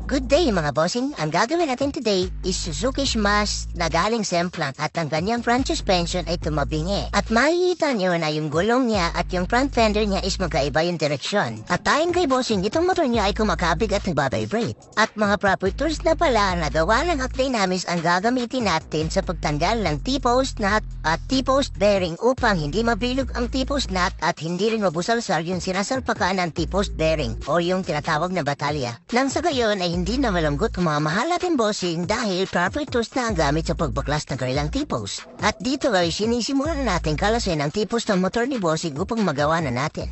Good day mga bossing, ang gagawin natin today is Suzuki Smash na galing Semplant at ang kanyang front suspension ay tumabingi. At makikita nyo na yung gulong niya at yung front fender niya is magkaiba yung direksyon. At tayo kay bossing, itong motor niya ay kumakabig at nagbabibrate. At mga proper tools na pala na gawa ng Acdynamis ang gagamitin natin sa pagtanggal ng T-post nut at T-post bearing upang hindi mabilog ang T-post nut at hindi rin mabusalsal yung sinasalpakan ng T-post bearing o yung tinatawag na batalya. Nang sa gayon ay hindi na malungkot ang mga mahal natin bossing dahil proper tools na ang gamit sa pagbaklas ng kanilang T-post. At dito ay sinisimulan natin kalasin ang T-post ng motor ni bossing upang magawa na natin.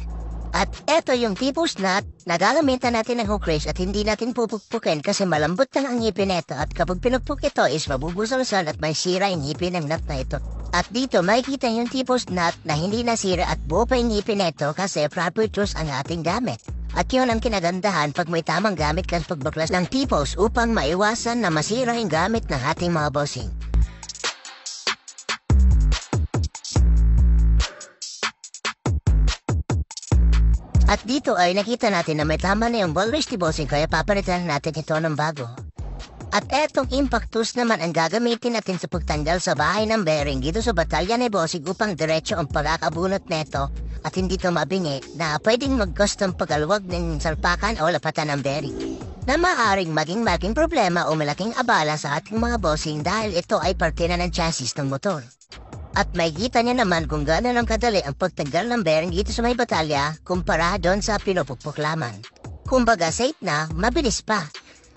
At eto yung T-post nut na gagamitan natin ng hook wrench at hindi natin pupukpukin kasi malambot lang ang ngipin nito at kapag pinupuk ito is mabubusalsal at may sira yung ngipin ng nut na ito. At dito makikita yung T-post nut na hindi nasira at buo pa yung ngipin nito kasi proper tools ang ating gamit. At yun ang kinagandahan pag may tamang gamit ka sa pagbaklas ng T-post upang maiwasan na masira yung gamit ng ating mga bossing. At dito ay nakita natin na may tama na yung ball wrench ni bossing kaya papalitan natin ito ng bago. At etong impact tools naman ang gagamitin natin sa pagtanggal sa bahay ng bearing dito sa batalya ni bossing upang diretso ang pagkakabunot neto at hindi ito mabingi na pwedeng mag-custom pagkalwag ng salpakan o lapatan ng bearing na maaaring maging malaking problema o malaking abala sa ating mga bossing dahil ito ay parte na ng chassis ng motor. At makikita niya naman kung gaano lang kadali ang pagtanggal ng bearing dito sa may batalya kumpara doon sa pinupukpok lamang. Kumbaga safe na, mabilis pa.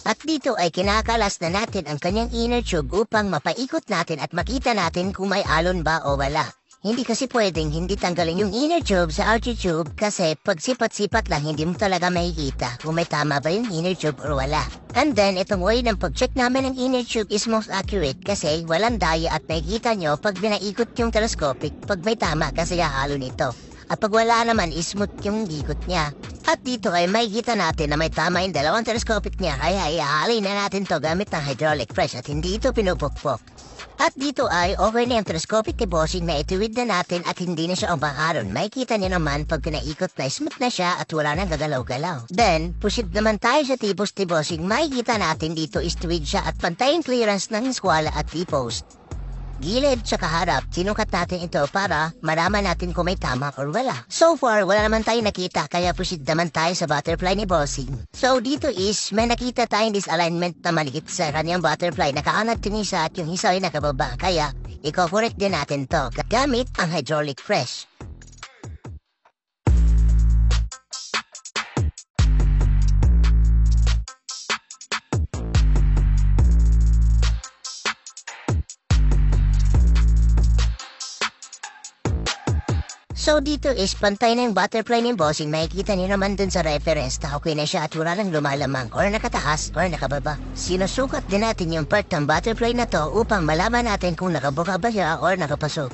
At dito ay kinakalas na natin ang kanyang inner tube upang mapaikot natin at makita natin kung may alon ba o wala. Hindi kasi pwedeng hindi tanggalin yung inner tube sa outer tube kasi pag sipat-sipat lang hindi mo talaga makikita kung may tama ba yung inner tube or wala. And then itong way ng pag-check namin ng inner tube is most accurate kasi walang daya at makikita nyo pag binaikot yung telescopic pag may tama kasi halo nito. At pag wala naman is smooth yung ikot niya. At dito ay makikita natin na may tama yung dalawang telescopic niya kaya ihalin na natin to gamit ng hydraulic press at hindi ito pinupukpok. At dito ay okay na yung telescopic ni bossing na ituwid na natin at hindi na siya umaharon. Makikita niyo naman pag pinaikot na smooth na siya at wala nang gagalaw-galaw. Then, pushit naman tayo sa T-post ni bossing. Makikita natin dito is tuwid siya at pantay yung clearance ng skwala at T-post. Gilid sa kaharap, sinukat natin ito para malaman natin kung may tama or wala. So far, wala naman tayo nakita kaya pushit naman tayo sa butterfly ni bossing. So dito is may nakita tayong disalignment na malikit sa kanyang butterfly. Nakaanat yung isa at yung isa ay nakababa. Kaya, i-correct din natin to gamit ang hydraulic press. So dito is pantay na yung butterfly ng bossing. Makikita niyo naman dun sa reference na okay na siya at wala nang lumalamang or nakataas or nakababa. Sinusukat din natin yung part ng butterfly na to upang malaman natin kung nakabuka ba siya or nakapasok.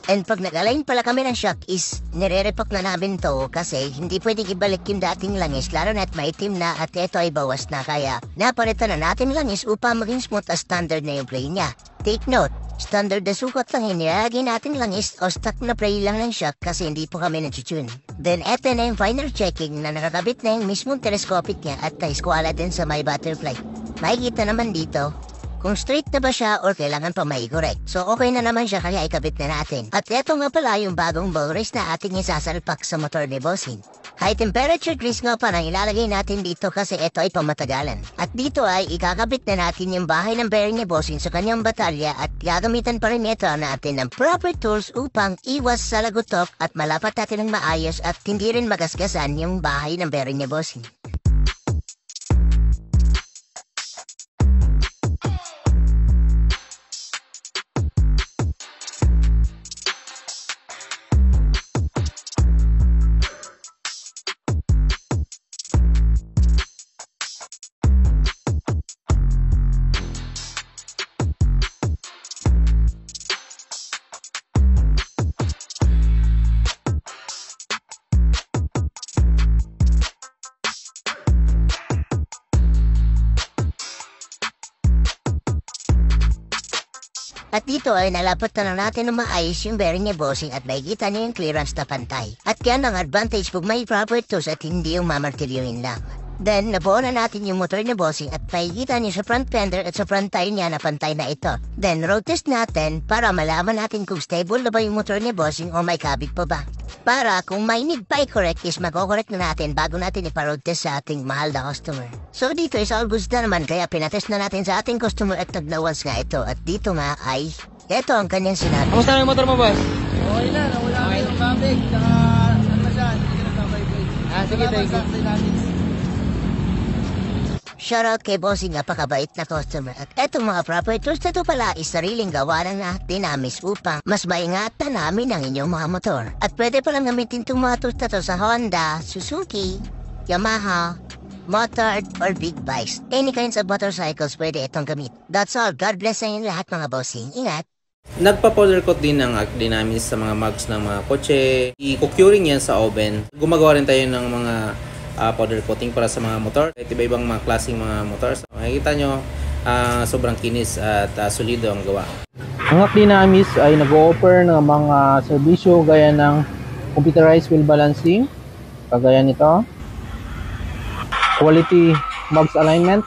And pag nag-align pala kami ng shock is nire-repack na namin to kasi hindi pwedeng ibalik yung dating langis lalo na't maitim na at ito ay bawas na kaya napalitan na natin langis upang maging smooth as standard na yung play niya. Take note, standard na sukat lang inilagay natin langis o stock na play lang ng shock kasi hindi po kami nag-tune. Then eto na yung final checking na nakakabit na yung mismong telescopic niya at na-squala din sa my butterfly. Makikita naman dito kung straight na ba siya or kailangan pa mai-correct. So okay na naman siya kaya ikabit na natin. At eto nga pala yung bagong ball wrench na ating isasalpak sa motor ni bossing. High temperature grease nga pa na ilalagay natin dito kasi ito ay pamatagalan. At dito ay ikakabit na natin yung bahay ng bearing ni bossing sa kanyang batalya at gagamitan pa rin ito natin ng proper tools upang iwas sa lagutok at malapat natin ng maayos at hindi rin magasgasan yung bahay ng bearing ni bossing. At dito ay nalapat na lang natin na maayos yung bearing ni bossing at makikita niyo yung clearance na pantay. At yan ang advantage pag may proper tools at hindi yung mamartilyuin lang. Then, nabuo na natin yung motor ni bossing at makikita niyo sa front fender at sa front tire niya na pantay na ito. Then, road test natin para malaman natin kung stable na ba yung motor ni bossing o may kabig pa ba. Para kung may need pa i-correct is mag-correct na natin bago natin ipa-road test sa ating mahal na customer. So dito is all goods na naman kaya pinatest na natin sa ating customer at naglawas nga ito. At dito nga ay, ito ang kanyang sinabi. Kamusta na yung motor mo, boss? Okay na, nawala na yung babig, tsaka ano na siya, hindi na nag-vibrate. Sige, thank you. Shoutout kay bossing, napakabait na customer. At etong mga proper tools na to pala is sariling gawa na natin namis upang mas maingatan namin ang inyong mga motor. At pwede palang gamitin itong mga tools na to sa Honda, Suzuki, Yamaha, Motard, or big bikes. Any kinds of motorcycles pwede itong gamit. That's all. God bless sa inyo lahat mga bossing. Ingat! Nagpa-powder coat din ng Dinamis sa mga mugs ng mga kotse. I-curing yan sa oven. Gumagawa rin tayo ng mga powder coating para sa mga motor. At iba-ibang mga klaseng mga motor. So, makikita nyo, sobrang kinis at solido ang gawa. Ang Dinamis ay nag-o-offer ng mga serbisyo gaya ng computerized wheel balancing, kagaya nito, quality mugs alignment,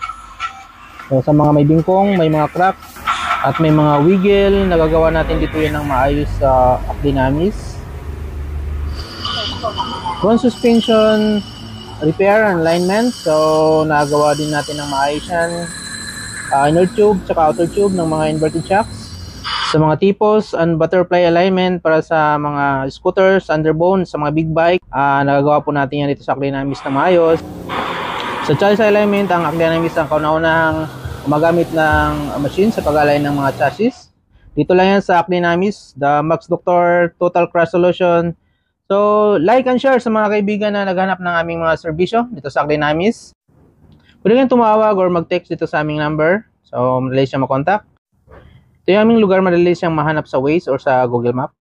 so, sa mga may bingkong, may mga cracks, at may mga wiggle, nagagawa natin dito yan ng maayos sa Dinamis. Front suspension repair and alignment, so nagawa din natin ng maayos yan. Inner tube tsaka outer tube ng mga inverted shocks. Sa mga tipos and butterfly alignment para sa mga scooters, underbone, sa mga big bike, nagagawa po natin yan dito sa Dinamis na maayos. Sa chassis alignment, ang Dinamis ang kauna-unahang gumagamit ng machine sa pag-align ng mga chassis. Dito lang yan sa Dinamis, the Max Doctor Total Crash Solution. So, like and share sa mga kaibigan na naghanap ng aming mga serbisyo dito sa Dinamis. Pwede kayong tumawag or mag-text dito sa aming number. So, madali siyang makontak. Ito yung aming lugar, madali siyang mahanap sa Waze or sa Google Map.